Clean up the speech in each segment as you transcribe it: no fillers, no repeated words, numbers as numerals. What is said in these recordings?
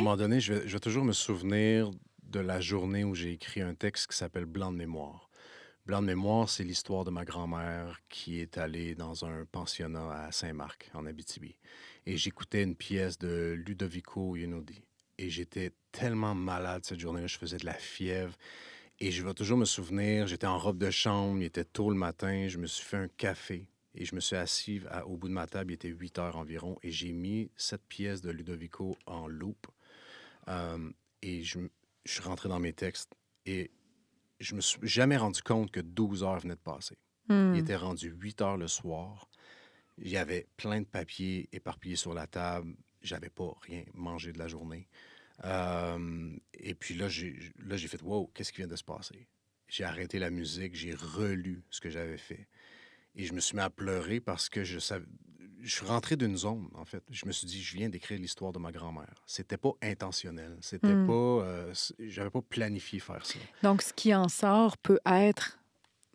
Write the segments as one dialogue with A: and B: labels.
A: moment donné, je vais toujours me souvenir de la journée où j'ai écrit un texte qui s'appelle Blanc de mémoire. Blanc de mémoire, c'est l'histoire de ma grand-mère qui est allée dans un pensionnat à Saint-Marc, en Abitibi. Et j'écoutais une pièce de Ludovico Einaudi. Et j'étais tellement malade cette journée-là, je faisais de la fièvre. Et je vais toujours me souvenir, j'étais en robe de chambre, il était tôt le matin, je me suis fait un café. Et je me suis assis au bout de ma table, il était 8 heures environ, et j'ai mis cette pièce de Ludovico en loop. Euh, et je suis rentré dans mes textes et je me suis jamais rendu compte que 12 heures venaient de passer. Il
B: Hmm.
A: était rendu 8 heures le soir. Il y avait plein de papiers éparpillés sur la table. J'avais pas rien mangé de la journée. Et puis là, j'ai fait wow, qu'est-ce qui vient de se passer? J'ai arrêté la musique, j'ai relu ce que j'avais fait. Et je me suis mis à pleurer parce que je suis rentré d'une zone, en fait. Je me suis dit, je viens d'écrire l'histoire de ma grand-mère. C'était pas intentionnel. C'était
B: Hmm.
A: pas. J'avais pas planifié faire ça.
B: Donc, ce qui en sort peut être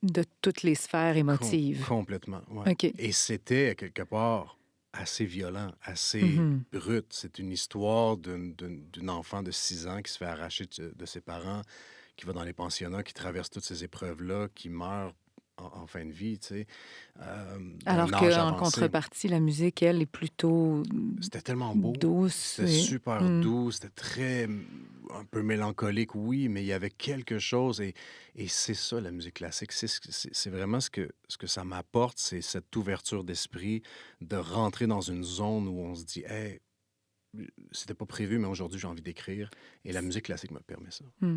B: de toutes les sphères émotives.
A: Complètement, ouais.
B: OK.
A: Et c'était, quelque part, assez violent, assez
B: Mhm.
A: brut. C'est une histoire d'une enfant de 6 ans qui se fait arracher de ses parents, qui va dans les pensionnats, qui traverse toutes ces épreuves-là, qui meurt en fin de vie, tu sais, d'un
B: Alors
A: âge
B: qu'en
A: avancé.
B: contrepartie, la musique, elle, est plutôt
A: C'était tellement beau.
B: douce.
A: C'était
B: Et...
A: super
B: Hmm.
A: doux. C'était très, un peu mélancolique, oui, mais il y avait quelque chose. Et c'est ça, la musique classique. C'est vraiment ce que ça m'apporte, c'est cette ouverture d'esprit de rentrer dans une zone où on se dit, hey, c'était pas prévu, mais aujourd'hui, j'ai envie d'écrire. Et la musique classique me permet ça.
B: Hmm.